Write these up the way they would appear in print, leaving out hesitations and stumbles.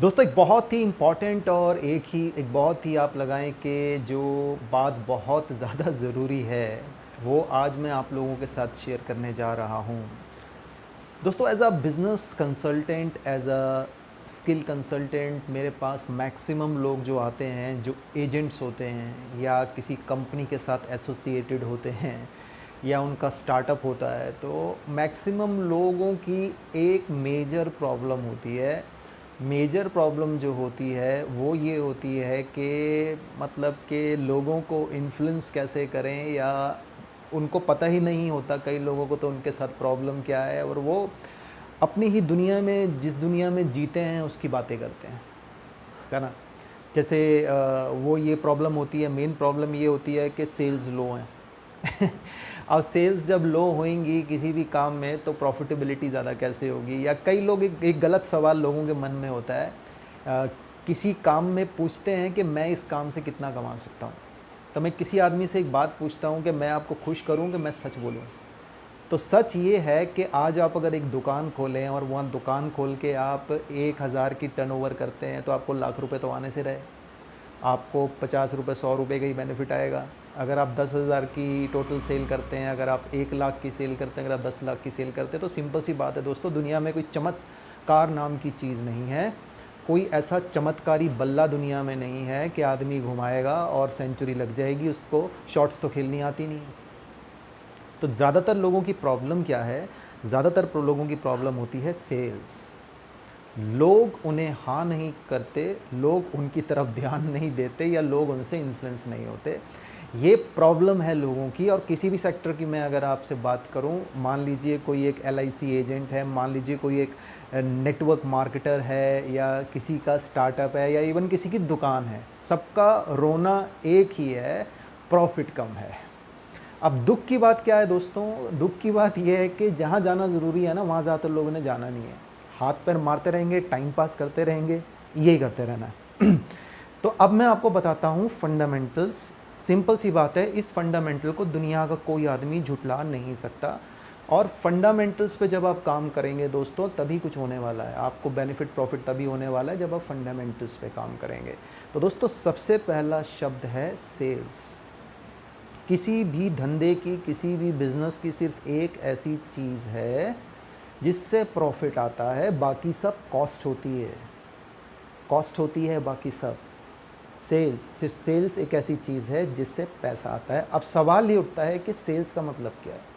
दोस्तों एक बहुत ही इम्पॉर्टेंट और एक बहुत ही आप लगाएं कि जो बात बहुत ज़्यादा ज़रूरी है वो आज मैं आप लोगों के साथ शेयर करने जा रहा हूँ। दोस्तों as a business consultant, as a skill consultant, मेरे पास मैक्सिमम लोग जो आते हैं जो एजेंट्स होते हैं या किसी कंपनी के साथ एसोसिएटेड होते हैं या उनका स्टार्टअप होता है, तो मैक्सिमम लोगों की एक मेजर प्रॉब्लम होती है। मेजर प्रॉब्लम जो होती है वो ये होती है कि मतलब कि लोगों को इन्फ्लुएंस कैसे करें, या उनको पता ही नहीं होता कई लोगों को तो उनके साथ प्रॉब्लम क्या है, और वो अपनी ही दुनिया में, जिस दुनिया में जीते हैं उसकी बातें करते हैं, है ना। जैसे वो ये प्रॉब्लम होती है, मेन प्रॉब्लम ये होती है कि सेल्स लो हैं। अब सेल्स जब लो होंगी किसी भी काम में तो प्रॉफिटेबिलिटी ज़्यादा कैसे होगी। या कई लोग एक गलत सवाल लोगों के मन में होता है, किसी काम में पूछते हैं कि मैं इस काम से कितना कमा सकता हूँ। तो मैं किसी आदमी से एक बात पूछता हूँ कि मैं आपको खुश करूँ कि मैं सच बोलूँ। तो सच ये है कि आज आप अगर एक दुकान खोलें और वहाँ दुकान खोल के आप 1,000 की टर्नओवर करते हैं तो आपको लाख रुपए तो आने से रहे। आपको 50 रुपये 100 रुपये का ही बेनिफिट आएगा। अगर आप 10,000 की टोटल सेल करते हैं, अगर आप 1 लाख की सेल करते हैं, अगर आप 10 लाख की सेल करते हैं, तो सिंपल सी बात है दोस्तों, दुनिया में कोई चमत्कार नाम की चीज़ नहीं है। कोई ऐसा चमत्कारी बल्ला दुनिया में नहीं है कि आदमी घुमाएगा और सेंचुरी लग जाएगी, उसको शॉट्स तो खेलनी आती नहीं। तो ज़्यादातर लोगों की प्रॉब्लम क्या है? ज़्यादातर लोगों की प्रॉब्लम होती है सेल्स। लोग उन्हें हाँ नहीं करते, लोग उनकी तरफ ध्यान नहीं देते, या लोग उनसे इन्फ्लुएंस नहीं होते। ये प्रॉब्लम है लोगों की। और किसी भी सेक्टर की मैं अगर आपसे बात करूं, मान लीजिए कोई एक LIC एजेंट है, मान लीजिए कोई एक नेटवर्क मार्केटर है, या किसी का स्टार्टअप है, या इवन किसी की दुकान है, सबका रोना एक ही है, प्रॉफिट कम है। अब दुख की बात क्या है दोस्तों? दुख की बात यह है कि जहाँ जाना ज़रूरी है ना, वहाँ ज़्यादातर लोगों ने जाना नहीं है। हाथ पैर मारते रहेंगे, टाइम पास करते रहेंगे, यही करते रहना है। तो अब मैं आपको बताता हूँ फंडामेंटल्स। सिंपल सी बात है, इस फंडामेंटल को दुनिया का कोई आदमी झुटला नहीं सकता। और फंडामेंटल्स पे जब आप काम करेंगे दोस्तों, तभी कुछ होने वाला है। आपको बेनिफिट प्रॉफिट तभी होने वाला है जब आप फंडामेंटल्स पे काम करेंगे। तो दोस्तों सबसे पहला शब्द है सेल्स। किसी भी धंधे की, किसी भी बिजनेस की सिर्फ एक ऐसी चीज़ है जिससे प्रॉफिट आता है, बाकी सब कॉस्ट होती है। कॉस्ट होती है बाकी सब। सेल्स, सिर्फ सेल्स एक ऐसी चीज़ है जिससे पैसा आता है। अब सवाल ये उठता है कि सेल्स का मतलब क्या है?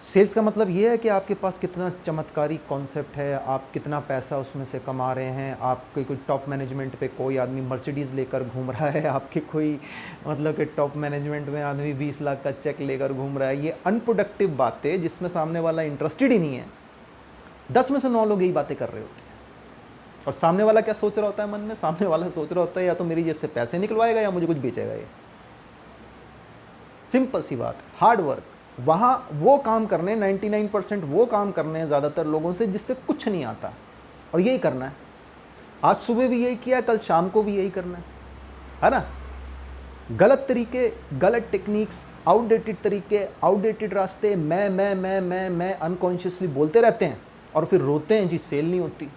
सेल्स का मतलब ये है कि आपके पास कितना चमत्कारी कॉन्सेप्ट है, आप कितना पैसा उसमें से कमा रहे हैं। आपके कोई टॉप मैनेजमेंट पे कोई आदमी मर्सिडीज़ लेकर घूम रहा है, आपके कोई मतलब कि टॉप मैनेजमेंट में आदमी 20 लाख का चेक लेकर घूम रहा है। ये अनप्रोडक्टिव बातें जिसमें सामने वाला इंटरेस्टेड ही नहीं है, 10 में से 9 लोग यही बातें कर रहे होते हैं। और सामने वाला क्या सोच रहा होता है मन में? सामने वाला सोच रहा होता है या तो मेरी जेब से पैसे निकलवाएगा या मुझे कुछ बेचेगा। ये सिंपल सी बात, हार्ड वर्क। वहाँ वो काम करने, 99% वो काम करने हैं ज़्यादातर लोगों से जिससे कुछ नहीं आता, और यही करना है। आज सुबह भी यही किया, कल शाम को भी यही करना है ना। गलत तरीके, गलत टेक्निक्स, आउटडेटेड तरीके, आउटडेटेड रास्ते, मैं अनकॉन्शियसली बोलते रहते हैं और फिर रोते हैं जी सेल नहीं होती।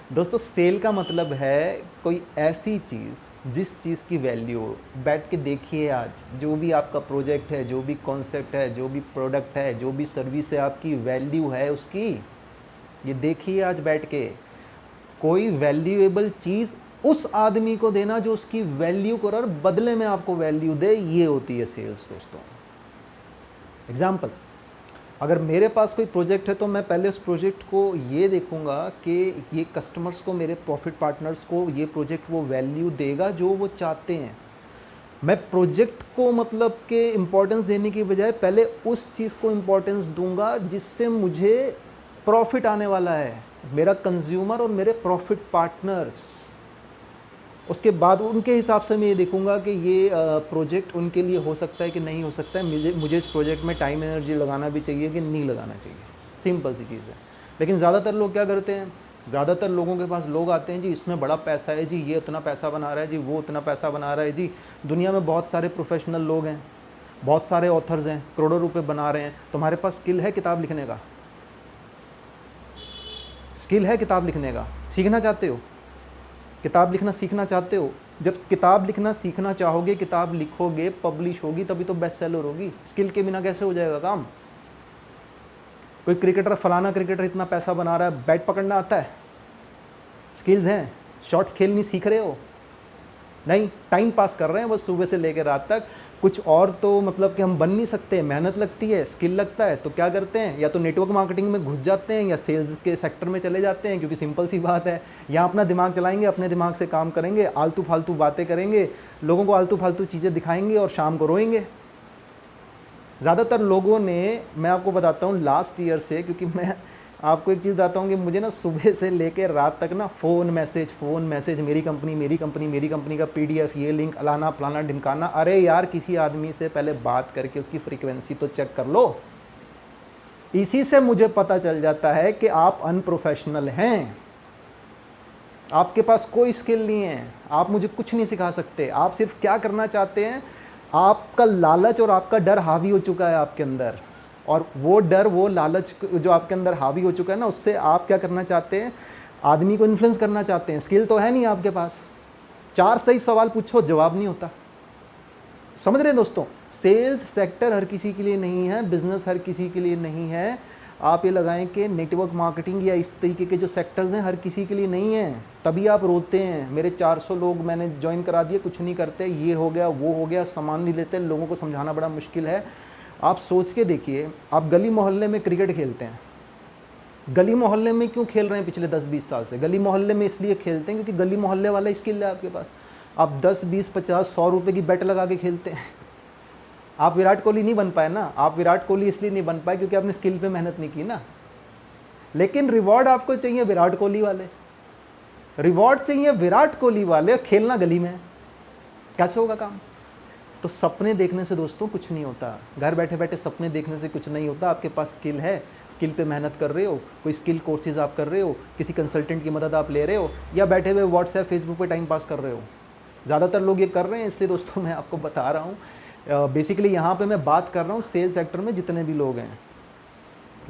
दोस्तों सेल का मतलब है कोई ऐसी चीज़ जिस चीज़ की वैल्यू हो। बैठ के देखिए, आज जो भी आपका प्रोजेक्ट है, जो भी कॉन्सेप्ट है, जो भी प्रोडक्ट है, जो भी सर्विस है, आपकी वैल्यू है उसकी, ये देखिए आज बैठ के। कोई वैल्यूएबल चीज़ उस आदमी को देना जो उसकी वैल्यू को, और बदले में आपको वैल्यू दे, ये होती है सेल्स दोस्तों। एग्जाम्पल, अगर मेरे पास कोई प्रोजेक्ट है तो मैं पहले उस प्रोजेक्ट को ये देखूंगा कि ये कस्टमर्स को, मेरे प्रॉफिट पार्टनर्स को ये प्रोजेक्ट वो वैल्यू देगा जो वो चाहते हैं। मैं प्रोजेक्ट को मतलब कि इम्पोर्टेंस देने की बजाय पहले उस चीज़ को इम्पोर्टेंस दूंगा जिससे मुझे प्रॉफिट आने वाला है, मेरा कंज्यूमर और मेरे प्रॉफिट पार्टनर्स। उसके बाद उनके हिसाब से मैं ये देखूंगा कि ये प्रोजेक्ट उनके लिए हो सकता है कि नहीं हो सकता है, मुझे इस प्रोजेक्ट में टाइम एनर्जी लगाना भी चाहिए कि नहीं लगाना चाहिए। सिंपल सी चीज़ है। लेकिन ज़्यादातर लोग क्या करते हैं? ज़्यादातर लोगों के पास लोग आते हैं जी, इसमें बड़ा पैसा है जी, ये उतना पैसा बना रहा है जी, वो उतना पैसा बना रहा है जी। दुनिया में बहुत सारे प्रोफेशनल लोग हैं, बहुत सारे ऑथर्स हैं, करोड़ों रुपये बना रहे हैं। तुम्हारे पास स्किल है किताब लिखने का? स्किल है किताब लिखने का, सीखना चाहते हो, किताब लिखना सीखना चाहते हो, जब किताब लिखना सीखना चाहोगे, किताब लिखोगे, पब्लिश होगी, तभी तो बेस्ट सेलर होगी। स्किल के बिना कैसे हो जाएगा काम? कोई क्रिकेटर, फलाना क्रिकेटर इतना पैसा बना रहा है, बैट पकड़ना आता है, स्किल्स हैं, शॉट्स खेलनी सीख रहे हो? नहीं, टाइम पास कर रहे हैं बस सुबह से लेकर रात तक। कुछ और तो मतलब कि हम बन नहीं सकते, मेहनत लगती है, स्किल लगता है, तो क्या करते हैं, या तो नेटवर्क मार्केटिंग में घुस जाते हैं या सेल्स के सेक्टर में चले जाते हैं, क्योंकि सिंपल सी बात है, यहाँ अपना दिमाग चलाएंगे, अपने दिमाग से काम करेंगे, आलतू फालतू बातें करेंगे, लोगों को आलतू फालतू चीज़ें दिखाएंगे और शाम को रोएंगे। ज़्यादातर लोगों ने, मैं आपको बताता हूँ लास्ट ईयर से, क्योंकि मैं आपको एक चीज़ बताता हूँ कि मुझे ना सुबह से लेकर रात तक ना फ़ोन मैसेज, मेरी कंपनी का पीडीएफ, ये लिंक, अलाना फलाना ढिमकाना। अरे यार, किसी आदमी से पहले बात करके उसकी फ्रीक्वेंसी तो चेक कर लो। इसी से मुझे पता चल जाता है कि आप अनप्रोफेशनल हैं, आपके पास कोई स्किल नहीं है, आप मुझे कुछ नहीं सिखा सकते। आप सिर्फ क्या करना चाहते हैं, आपका लालच और आपका डर हावी हो चुका है आपके अंदर, और वो डर, वो लालच जो आपके अंदर हावी हो चुका है ना, उससे आप क्या करना चाहते हैं, आदमी को इन्फ्लुएंस करना चाहते हैं। स्किल तो है नहीं आपके पास, 4 सही सवाल पूछो, जवाब नहीं होता। समझ रहे हैं दोस्तों? सेल्स सेक्टर हर किसी के लिए नहीं है, बिजनेस हर किसी के लिए नहीं है। आप ये लगाएं कि नेटवर्क मार्केटिंग या इस तरीके के जो सेक्टर्स हैं हर किसी के लिए नहीं है। तभी आप रोते हैं, मेरे 400 लोग मैंने ज्वाइन करा दिए, कुछ नहीं करते, ये हो गया, वो हो गया, सामान नहीं लेते, लोगों को समझाना बड़ा मुश्किल है। आप सोच के देखिए, आप गली मोहल्ले में क्रिकेट खेलते हैं, गली मोहल्ले में क्यों खेल रहे हैं पिछले 10-20 साल से? गली मोहल्ले में इसलिए खेलते हैं क्योंकि गली मोहल्ले वाला स्किल है आपके पास। आप 10, 20, 50, 100 रुपये की बेट लगा के खेलते हैं। आप विराट कोहली नहीं बन पाए ना, आप विराट कोहली इसलिए नहीं बन पाए क्योंकि आपने स्किल पे मेहनत नहीं की ना। लेकिन रिवॉर्ड आपको चाहिए विराट कोहली वाले, रिवॉर्ड चाहिए विराट कोहली वाले, खेलना गली में, कैसे होगा काम? तो सपने देखने से दोस्तों कुछ नहीं होता, घर बैठे बैठे सपने देखने से कुछ नहीं होता। आपके पास स्किल है, स्किल पे मेहनत कर रहे हो, कोई स्किल कोर्सेज आप कर रहे हो, किसी कंसल्टेंट की मदद आप ले रहे हो, या बैठे हुए व्हाट्सएप फेसबुक पे टाइम पास कर रहे हो। ज़्यादातर लोग ये कर रहे हैं, इसलिए दोस्तों मैं आपको बता रहा हूँ। बेसिकली यहाँ पे मैं बात कर रहा हूँ सेल्स सेक्टर में जितने भी लोग हैं,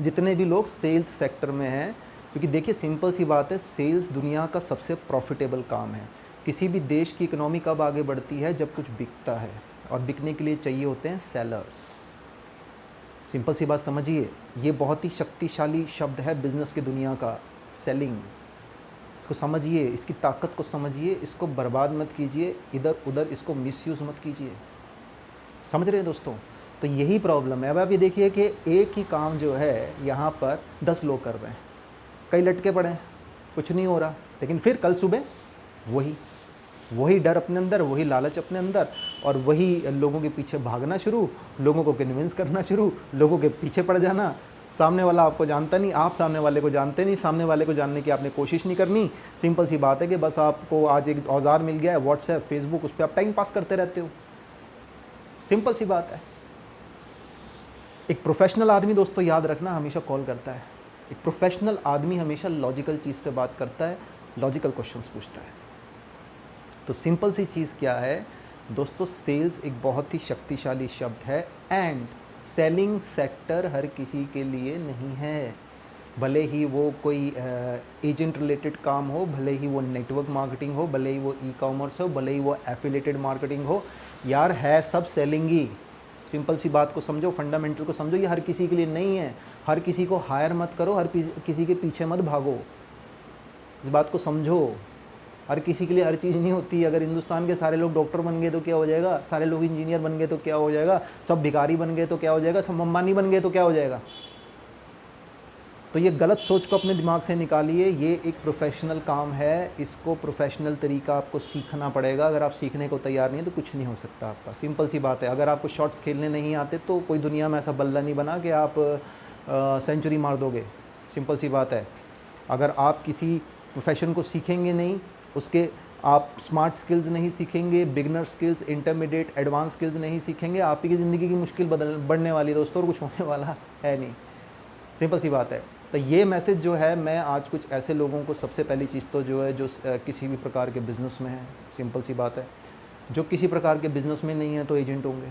जितने भी लोग सेल्स सेक्टर में हैं, क्योंकि देखिए सिंपल सी बात है, सेल्स दुनिया का सबसे प्रॉफिटेबल काम है। किसी भी देश की इकोनॉमी कब आगे बढ़ती है, जब कुछ बिकता है, और बिकने के लिए चाहिए होते हैं सेलर्स। सिंपल सी बात समझिए, ये बहुत ही शक्तिशाली शब्द है बिजनेस की दुनिया का, सेलिंग। इसको समझिए, इसकी ताकत को समझिए, इसको बर्बाद मत कीजिए, इधर उधर इसको मिसयूज़ मत कीजिए। समझ रहे हैं दोस्तों? तो यही प्रॉब्लम है। अब आप ये देखिए कि एक ही काम जो है यहाँ पर 10 लोग कर रहे हैं, कई लटके पड़े हैं, कुछ नहीं हो रहा, लेकिन फिर कल सुबह वही डर अपने अंदर, वही लालच अपने अंदर, और वही लोगों के पीछे भागना शुरू, लोगों को कन्विंस करना शुरू, लोगों के पीछे पड़ जाना। सामने वाला आपको जानता नहीं, आप सामने वाले को जानते नहीं, सामने वाले को जानने की आपने कोशिश नहीं करनी। सिंपल सी बात है कि बस आपको आज एक औजार मिल गया है, व्हाट्सएप, फेसबुक, उस पर आप टाइम पास करते रहते हो। सिंपल सी बात है। एक प्रोफेशनल आदमी दोस्तों याद रखना हमेशा कॉल करता है, एक प्रोफेशनल आदमी हमेशा लॉजिकल चीज़ पे बात करता है, लॉजिकल क्वेश्चंस पूछता है। तो सिंपल सी चीज़ क्या है दोस्तों, सेल्स एक बहुत ही शक्तिशाली शब्द है, एंड सेलिंग सेक्टर हर किसी के लिए नहीं है। भले ही वो कोई एजेंट रिलेटेड काम हो, भले ही वो नेटवर्क मार्केटिंग हो, भले ही वो ई कॉमर्स हो, भले ही वो एफिलेटेड मार्केटिंग हो, यार है सब सेलिंग ही। सिंपल सी बात को समझो, फंडामेंटल को समझो, ये हर किसी के लिए नहीं है। हर किसी को हायर मत करो, हर किसी के पीछे मत भागो, इस बात को समझो। हर किसी के लिए हर चीज़ नहीं होती। अगर हिंदुस्तान के सारे लोग डॉक्टर बन गए तो क्या हो जाएगा, सारे लोग इंजीनियर बन गए तो क्या हो जाएगा, सब भिखारी बन गए तो क्या हो जाएगा, सब अंबानी बन गए तो क्या हो जाएगा। तो ये गलत सोच को अपने दिमाग से निकालिए। ये एक प्रोफेशनल काम है, इसको प्रोफेशनल तरीका आपको सीखना पड़ेगा। अगर आप सीखने को तैयार नहीं है तो कुछ नहीं हो सकता आपका। सिंपल सी बात है, अगर आपको शॉट्स खेलने नहीं आते तो कोई दुनिया में ऐसा बल्ला नहीं बना कि आप सेंचुरी मार दोगे। सिंपल सी बात है। अगर आप किसी प्रोफेशन को सीखेंगे नहीं, उसके आप स्मार्ट स्किल्स नहीं सीखेंगे, beginner skills, intermediate, advance skills नहीं सीखेंगे, आपकी ज़िंदगी की मुश्किल बढ़ने वाली दोस्तों, और कुछ होने वाला है नहीं। सिंपल सी बात है। तो ये मैसेज जो है, मैं आज कुछ ऐसे लोगों को, सबसे पहली चीज़ तो जो है, जो किसी भी प्रकार के बिज़नेस में है, सिंपल सी बात है, जो किसी प्रकार के बिज़नेस में नहीं है तो एजेंट होंगे।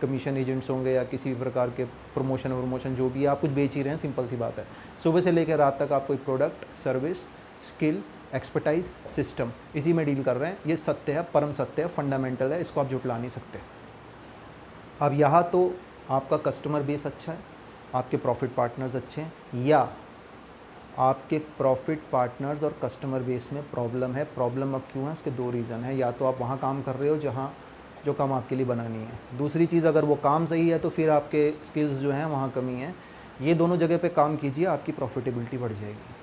कमीशन एजेंट्स होंगे या किसी भी प्रकार के प्रमोशन जो भी आप कुछ बेच ही रहे हैं, सिंपल सी बात है। सुबह से लेकर रात तक आप कोई product, service, skill, expertise, system, इसी में डील कर रहे हैं। ये सत्य है, परम सत्य है, फंडामेंटल है, इसको आप जुटला नहीं सकते। अब यहाँ तो आपका कस्टमर बेस अच्छा है, आपके प्रॉफिट पार्टनर्स अच्छे हैं, या आपके प्रॉफिट पार्टनर्स और कस्टमर बेस में प्रॉब्लम है। प्रॉब्लम अब क्यों है, उसके दो रीज़न है। या तो आप वहाँ काम कर रहे हो जहाँ जो काम आपके लिए बना नहीं है। दूसरी चीज़, अगर वो काम सही है तो फिर आपके स्किल्स जो हैं वहाँ कमी है। ये दोनों जगह पे काम कीजिए, आपकी प्रॉफिटेबिलिटी बढ़ जाएगी।